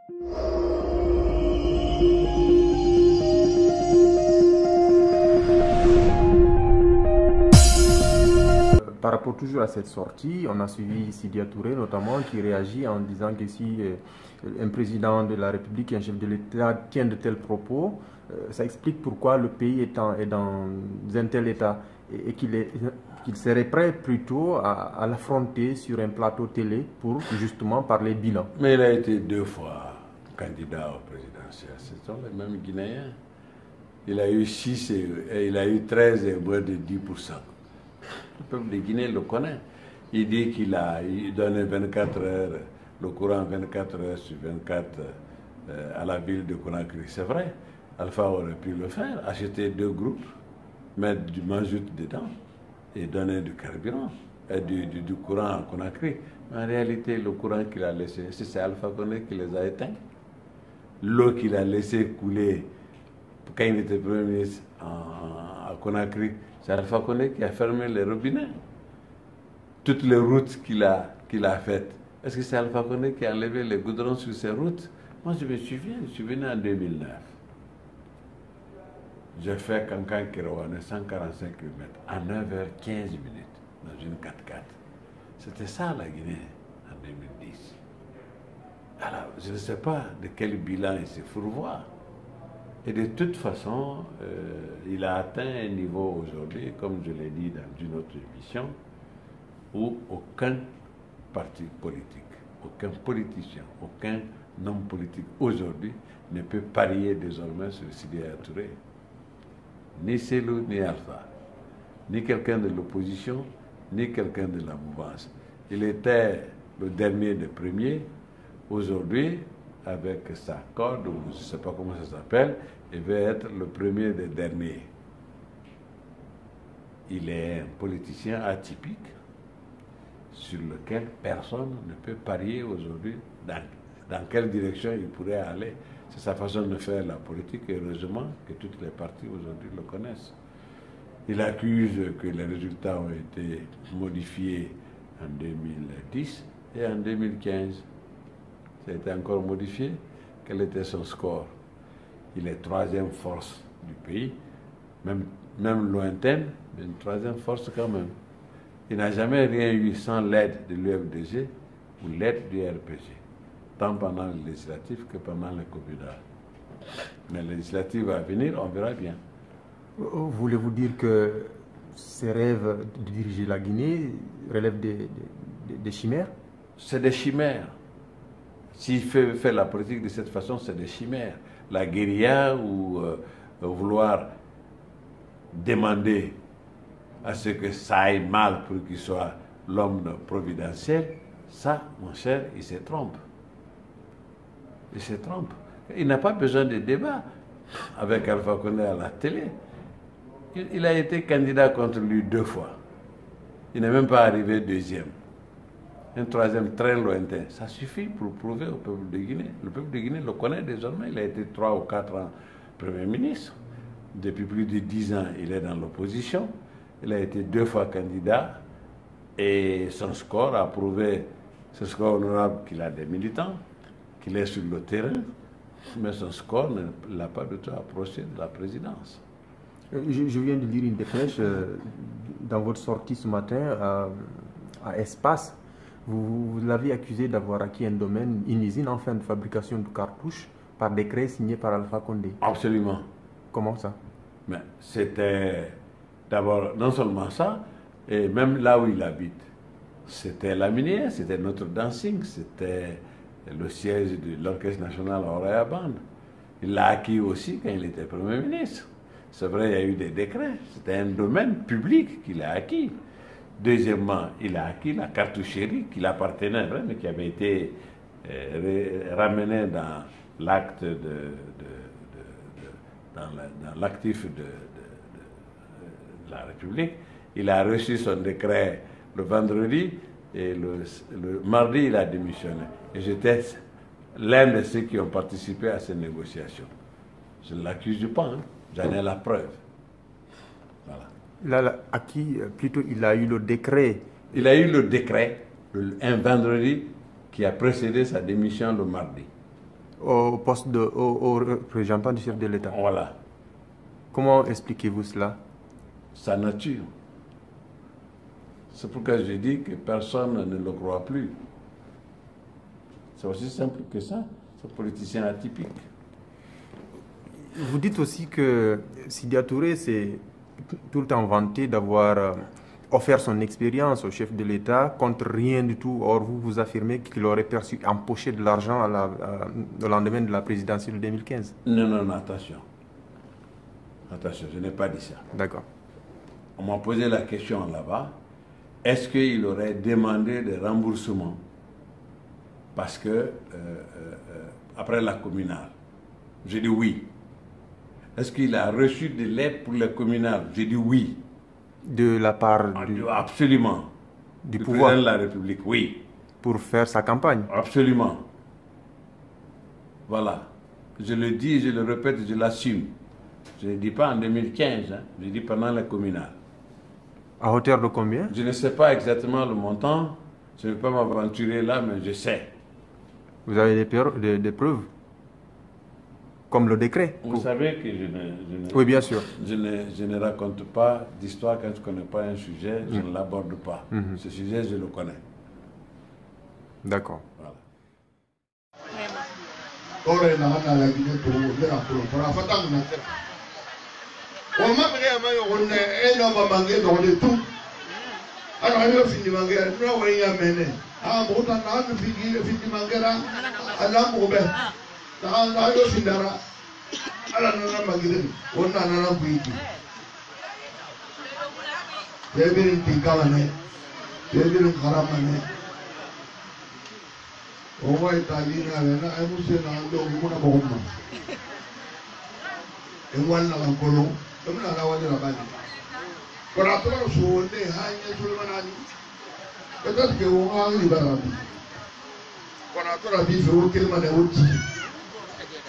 Par rapport toujours à cette sortie, on a suivi Sidya Touré notamment qui réagit en disant que si un président de la République et un chef de l'État tient de tels propos, ça explique pourquoi le pays est dans un tel état et qu'il serait prêt plutôt à l'affronter sur un plateau télé pour justement parler bilan. Mais il a été 2 fois candidat au présidentiel, ce sont les mêmes Guinéens. Il a eu 6 et il a eu 13 et moins de 10%. Le peuple de Guinée le connaît. Il dit qu'il a donné 24 heures, le courant 24 heures sur 24 à la ville de Conakry. C'est vrai, Alpha aurait pu le faire, acheter 2 groupes, mettre du mazout dedans et donner du carburant, du courant à Conakry. Mais en réalité, le courant qu'il a laissé, c'est Alpha Condé qui les a éteints. L'eau qu'il a laissé couler quand il était Premier ministre à Conakry, c'est Alpha Condé qui a fermé les robinets. Toutes les routes qu'il a faites, est-ce que c'est Alpha Condé qui a enlevé les goudrons sur ces routes? Moi, je me souviens, je suis venu en 2009. J'ai fait Kankan-Kérouane 145 km à 9h15 dans une 4x4. C'était ça la Guinée en 2010. Alors, je ne sais pas de quel bilan il se fourvoie. Et de toute façon, il a atteint un niveau aujourd'hui, comme je l'ai dit dans une autre émission, où aucun parti politique, aucun politicien, aucun homme politique aujourd'hui ne peut parier désormais sur Sidya Touré. Ni Cellou, ni Alpha, ni quelqu'un de l'opposition, ni quelqu'un de la mouvance. Il était le dernier des premiers. Aujourd'hui, avec sa corde, ou je ne sais pas comment ça s'appelle, il va être le premier des derniers. Il est un politicien atypique sur lequel personne ne peut parier aujourd'hui dans quelle direction il pourrait aller. C'est sa façon de faire la politique et heureusement que toutes les parties aujourd'hui le connaissent. Il accuse que les résultats ont été modifiés en 2010 et en 2015. Ça a été encore modifié. Quel était son score? Il est 3e force du pays, même lointaine, mais une 3e force quand même. Il n'a jamais rien eu sans l'aide de l'UFDG ou l'aide du RPG, tant pendant les législatives que pendant les communales. Mais les législatives à venir, on verra bien. Voulez-vous dire que ces rêves de diriger la Guinée relèvent des chimères? C'est des chimères. S'il fait la politique de cette façon, c'est des chimères. La guérilla ou vouloir demander à ce que ça aille mal pour qu'il soit l'homme providentiel, ça, mon cher, il se trompe. Il se trompe. Il n'a pas besoin de débat avec Alpha Condé à la télé. Il a été candidat contre lui 2 fois. Il n'est même pas arrivé 2e. Un 3e très lointain. Ça suffit pour prouver au peuple de Guinée. Le peuple de Guinée le connaît désormais. Il a été 3 ou 4 ans Premier ministre. Depuis plus de 10 ans, il est dans l'opposition. Il a été 2 fois candidat et son score a prouvé, ce score honorable, qu'il a des militants, qu'il est sur le terrain, mais son score ne l'a pas du tout approché de la présidence. Je viens de lire une dépêche dans votre sortie ce matin à Espace. Vous l'avez accusé d'avoir acquis un domaine, une usine enfin de fabrication de cartouches par décret signé par Alpha Condé. Absolument. Comment ça? Mais c'était d'abord non seulement ça, et même là où il habite. C'était la minière, c'était notre dancing, c'était le siège de l'Orchestre national Oraya Band. Il l'a acquis aussi quand il était Premier ministre. C'est vrai, il y a eu des décrets. C'était un domaine public qu'il a acquis. Deuxièmement, il a acquis la cartoucherie qui l'appartenait, mais qui avait été ramenée dans l'acte dans l'actif de la République. Il a reçu son décret le vendredi et le mardi, il a démissionné. Et j'étais l'un de ceux qui ont participé à ces négociations. Je ne l'accuse pas, hein. J'en ai la preuve. Voilà. Il a acquis, plutôt il a eu le décret. Il a eu le décret un vendredi qui a précédé sa démission le mardi. au poste au représentant du chef de l'État. Voilà. Comment expliquez-vous cela? Sa nature. C'est pourquoi je dis que personne ne le croit plus. C'est aussi simple que ça. C'est un politicien atypique. Vous dites aussi que Sidya Touré s'est tout le temps vanté d'avoir offert son expérience au chef de l'État contre rien du tout. Or, vous affirmez qu'il aurait perçu empocher de l'argent au lendemain de la présidentielle de 2015. Non, attention. Attention, je n'ai pas dit ça. D'accord. On m'a posé la question là-bas. Est-ce qu'il aurait demandé des remboursements parce que, après la communale? J'ai dit oui. Est-ce qu'il a reçu de l'aide pour la communale? J'ai dit oui. De la part absolument. Du pouvoir pouvoir de la République, oui. Pour faire sa campagne? Absolument. Voilà. Je le dis, je le répète, je l'assume. Je ne dis pas en 2015, hein. Je dis pendant la communale. À hauteur de combien? Je ne sais pas exactement le montant. Je ne vais pas m'aventurer là, mais je sais. Vous avez des preuves? Comme le décret? Vous savez que je ne oui, bien sûr. Je ne raconte pas d'histoire quand je ne connais pas un sujet, je ne l'aborde pas. Ce sujet, je le connais. D'accord. Voilà.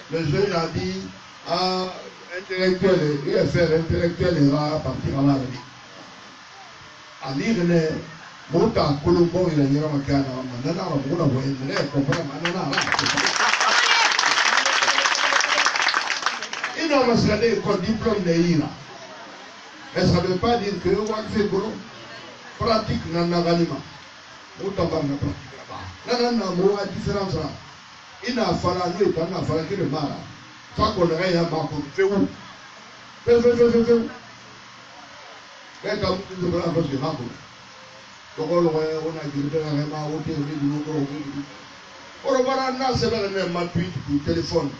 Le jeune a dit intellectuel, UFR intellectuel va partir à la vie. À lire les Mouta, Colombo, il a dit à Makana, Manana, Mouna, Voyez, comprendre Manana. Il n'a pas regardé le diplôme de l'IRA. Mais ça ne veut pas dire que on fait pratique dans la Galima. Mouta va la pratique là-bas. Nanana, Moua, différence là. Il n'a fallu nous et n'a fallu que le mal. Tant qu'on aurait un marco, fais où? Fais où? Mais quand vous devez avoir des marcos. Donc on a dit que on a ôté le numéro. On va aller c'est le même tweet du téléphone.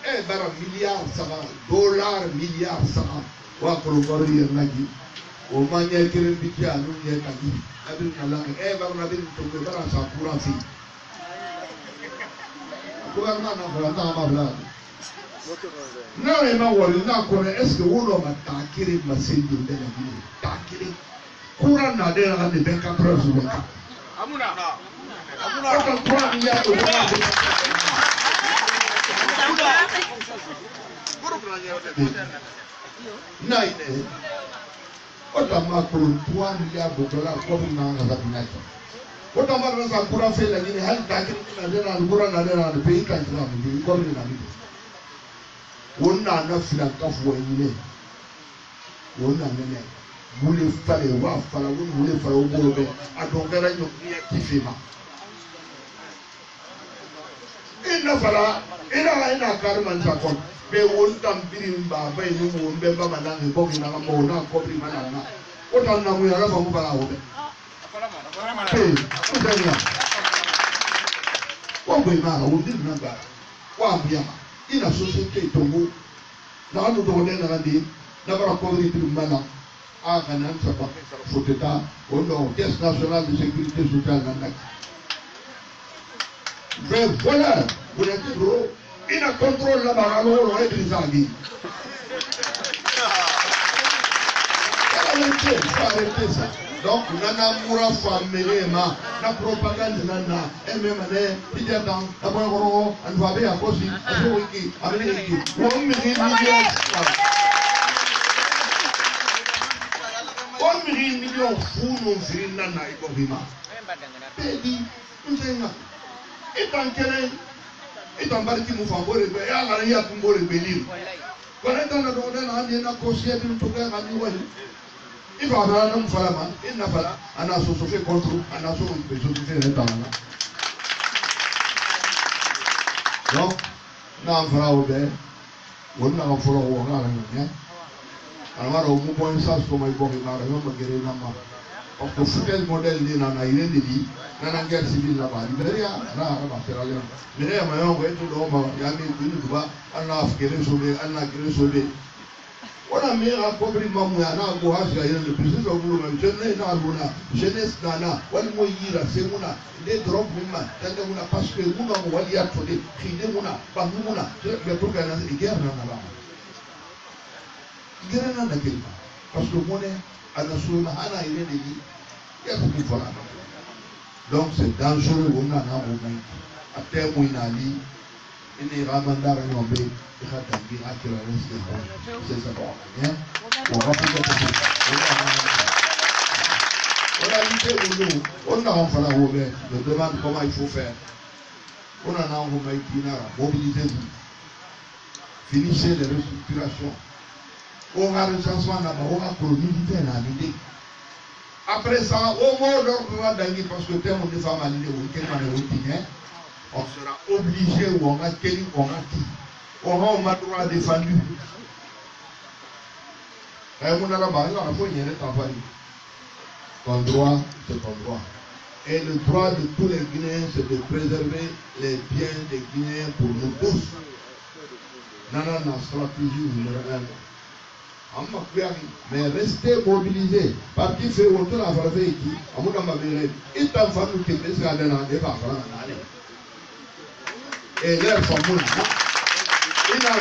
Eh ben milliard ça va, dollars milliard ça va. Wa ko ko ri na gi. O ma nye kire bi ti anu nye ka gi. Abi na la eh ba na bi to ko ba sa kura fi. Non, il m'a dit, est-ce que vous n'avez pas takiri ma sindi de la vie? Takiri. Courant n'a déjà de 24 heures sur le cas. Amuna. Amuna. 3 milliards de dollars. Naïne. Autant pour 3 milliards de dollars comme dans la vie. Autant que ça pourra faire la Guinée, elle t'a dit que dans le pays quand tu vas venir, comme il a dit. On a un fil à cafouer, on a un voulez faire le roi, vous voulez faire au bout de à donc elle a une qui il n'a pas il a carrément sa compte. Mais on t'a pris une barbe et nous on ne peut pas madame et bon, il a un mot, on a compris madame. Autant n'a pas la femme par la route. Il a société Togo, dans le domaine de la vie, d'avoir couvert tout le monde à Ganan, ça va, faut état, au nom, Caisse nationale de sécurité sociale. Mais voilà, vous êtes gros, il a contrôle là-bas, alors on est des amis. Arrêtez ça. Donc, nana moura famille ma na propagande nana même année il y a dans la bonne on va bien aussi avec on million fou non fri nana iko bima baby nzenga et tant qu'elle Et dans le qui nous fait rebelle, il y a tout rebelle. Quand on est dans le domaine, on est dans le conseil de l'Outoka, il va avoir un homme falama, il n'a pas là, on a fait contre, on a fait un temps. Donc, on a fait un rebelle, on a fait un rebelle. Alors, on peut un sas comme il faut que on guérir la main. Parce que c'est quel modèle de nana il est dit, nana guerre civile là-bas. Libéria, là, c'est la guerre. Mais là, on va être l'homme, il y a une douba, on a fait sauver, on a créé sauver. On a mis un pauvre mamou, on a bohas, il y a le plus de boulot, jeunesse nana, on m'a dit là, c'est mon des drogues, parce que mon on y a trop de crimes, pas nous, mais pour qu'il y ait une guerre là-bas. Parce que mon donc c'est dangereux on a un moment à terme où il a dit il est ramandar un homme il a dit c'est ça bon on va on a l'idée on a enfin la Robert me demande comment il faut faire on a un homme qui n'a mobilisez-vous finissez les restructurations. On a le changement là-bas, on a pour militaire à l'idée. Après ça, au moins l'ordre d'Angui, parce que terme de femmes à l'idée, on sera obligé, ou on a quel, on a qui. On a droit défendu. Et on a là-bas, il y a un point, il y a un travail. Ton droit, c'est ton droit. Et le droit de tous les Guinéens, c'est de préserver les biens des Guinéens pour nous tous. Non, stratégie numéro 1. Mais restez mobilisés. Parce qu'il fait autour de la famille qui, à mon avis, il est en famille qui est dans un débat. Et l'air famille. Il a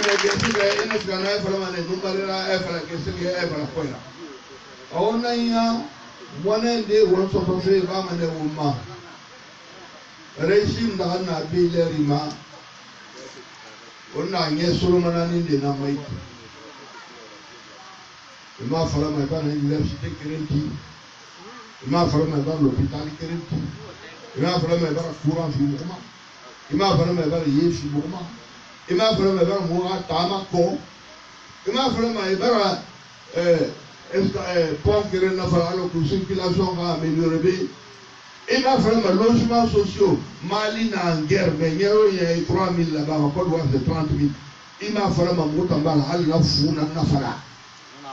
il m'a fallu me dans l'université Kéréti, il m'a fallu me dans l'hôpital Kéréti, il m'a fallu me dans le courant Fibourma, il m'a fallu me dans le Yé Fibourma, il m'a fallu me dans le Moura Tamako, il m'a fallu me dans le pont Kéréti Nafala, la circulation va améliorer. Il m'a fallu me logements sociaux, Mali n'a en guerre, mais il y a 3 000 là-bas, on peut voir c'est 30 000. Il m'a fallu me monter en bas, la founa Nafala.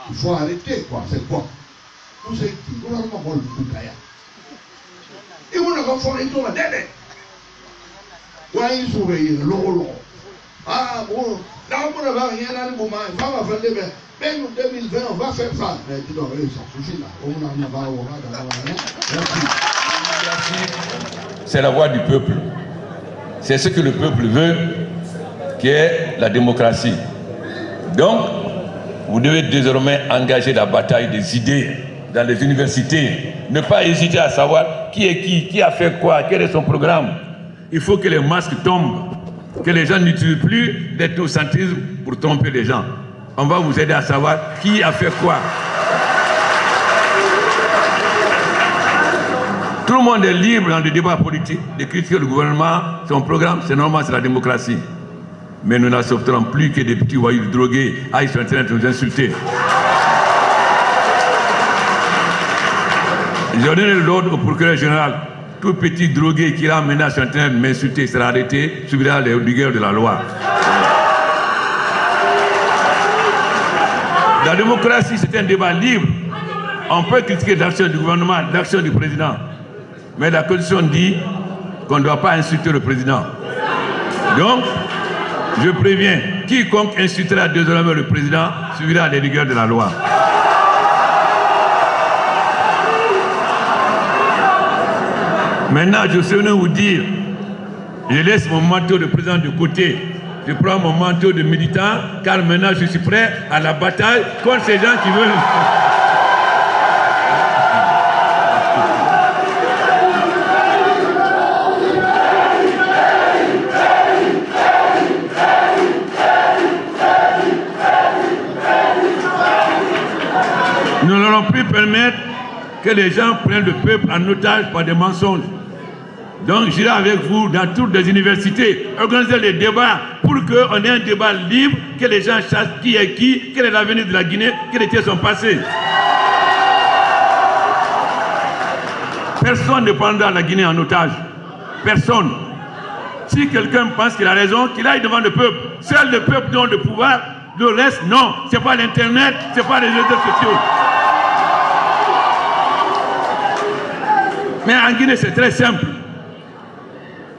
Il faut arrêter, quoi. C'est quoi? Vous savez qui? On a le monde du Kaya. Et on a confondu tout le monde. Ouais, ils surveillent, l'eau. Ah, bon. Là, on n'a rien à le moment. On va faire des bains. Mais en 2020, on va faire ça. Mais dis donc, ça suffit là. On a C'est la voix du peuple. C'est ce que le peuple veut, qui est la démocratie. Donc, vous devez désormais engager la bataille des idées dans les universités. Ne pas hésiter à savoir qui est qui a fait quoi, quel est son programme. Il faut que les masques tombent, que les gens n'utilisent plus d'ethnocentrisme pour tromper les gens. On va vous aider à savoir qui a fait quoi. Tout le monde est libre dans le débat politique de critiquer le gouvernement, son programme, c'est normal, c'est la démocratie. Mais nous n'accepterons plus que des petits voyous drogués aillent sur Internet nous insulter. J'ai donné l'ordre au procureur général. Tout petit drogué qui a mené sur Internet m'insulter sera arrêté, subira les rigueurs de la loi. La démocratie, c'est un débat libre. On peut critiquer l'action du gouvernement, l'action du président. Mais la Constitution dit qu'on ne doit pas insulter le président. Donc, je préviens, quiconque insultera désormais le président subira les rigueurs de la loi. Maintenant, je sais vous dire, je laisse mon manteau de président de côté, je prends mon manteau de militant, car maintenant je suis prêt à la bataille contre ces gens qui veulent... Nous n'allons plus permettre que les gens prennent le peuple en otage par des mensonges. Donc j'irai avec vous dans toutes les universités, organiser les débats pour qu'on ait un débat libre, que les gens sachent qui est qui, quel est l'avenir de la Guinée, quel était son passé. Personne ne prendra la Guinée en otage. Personne. Si quelqu'un pense qu'il a raison, qu'il aille devant le peuple. Seul le peuple donne le pouvoir, le reste non. Ce n'est pas l'internet, ce n'est pas les réseaux sociaux. Mais en Guinée, c'est très simple.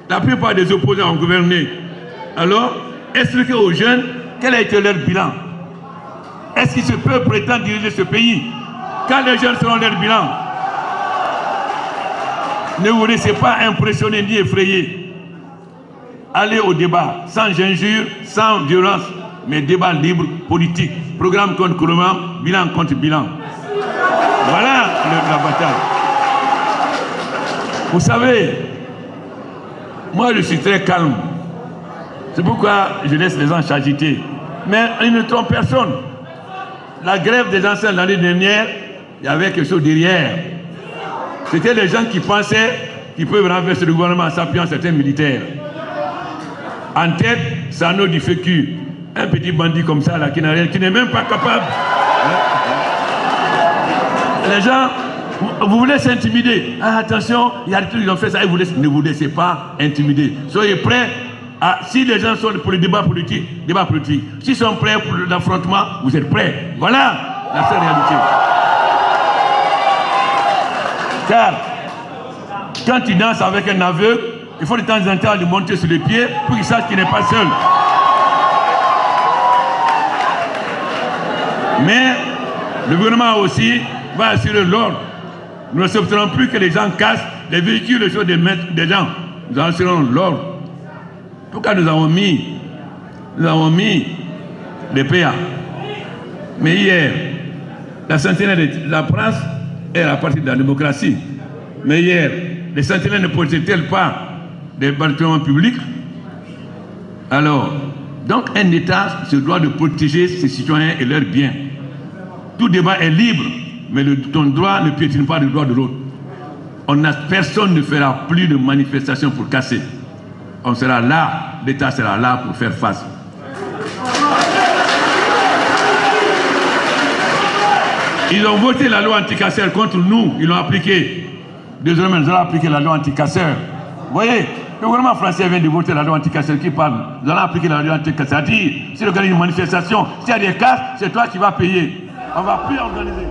La plupart des opposants ont gouverné. Alors, expliquez aux jeunes quel a été leur bilan. Est-ce que ce peuple prétend diriger ce pays? Quand les jeunes seront leur bilan, ne vous laissez pas impressionner ni effrayer. Allez au débat, sans injure, sans violence, mais débat libre, politique. Programme contre programme, bilan contre bilan. Voilà la bataille. Vous savez, moi je suis très calme. C'est pourquoi je laisse les gens s'agiter. Mais ils ne trompent personne. La grève des enseignants l'année dernière, il y avait quelque chose derrière. C'était les gens qui pensaient qu'ils peuvent renverser le gouvernement en s'appuyant sur certains militaires. En tête, Sano du FECU, un petit bandit comme ça, là, qui n'est même pas capable. Les gens, vous voulez s'intimider. Ah, attention, il y a des trucs qui ont fait ça, ne vous laissez pas intimider. Soyez prêts. Si les gens sont pour le débat politique, s'ils sont prêts pour l'affrontement, vous êtes prêts. Voilà la seule réalité. Car, quand tu danses avec un aveugle, il faut de temps en temps lui monter sur les pieds pour qu'il sache qu'il n'est pas seul. Mais le gouvernement aussi va assurer l'ordre. Nous n'accepterons plus que les gens cassent les véhicules, les choses des gens. Nous assurerons l'ordre. Pourquoi nous avons mis les PA. Mais hier, la sentinelle de la France est la partie de la démocratie. Mais hier, les sentinelles ne protégeaient-elles pas des bâtiments publics? Alors, donc un État se doit de protéger ses citoyens et leurs biens. Tout débat est libre, mais ton droit ne piétine pas le droit de l'autre. Personne ne fera plus de manifestations pour casser. On sera là, l'État sera là pour faire face. Ils ont voté la loi anti-casseurs contre nous, ils l'ont appliquée. Désormais, nous allons appliquer la loi anti-casseurs. Vous voyez, le gouvernement français vient de voter la loi anti-casseurs qui parle. Nous allons appliquer la loi anti-casseurs. C'est-à-dire, si on organise une manifestation, s'il y a des casses, c'est toi qui vas payer. On ne va plus organiser.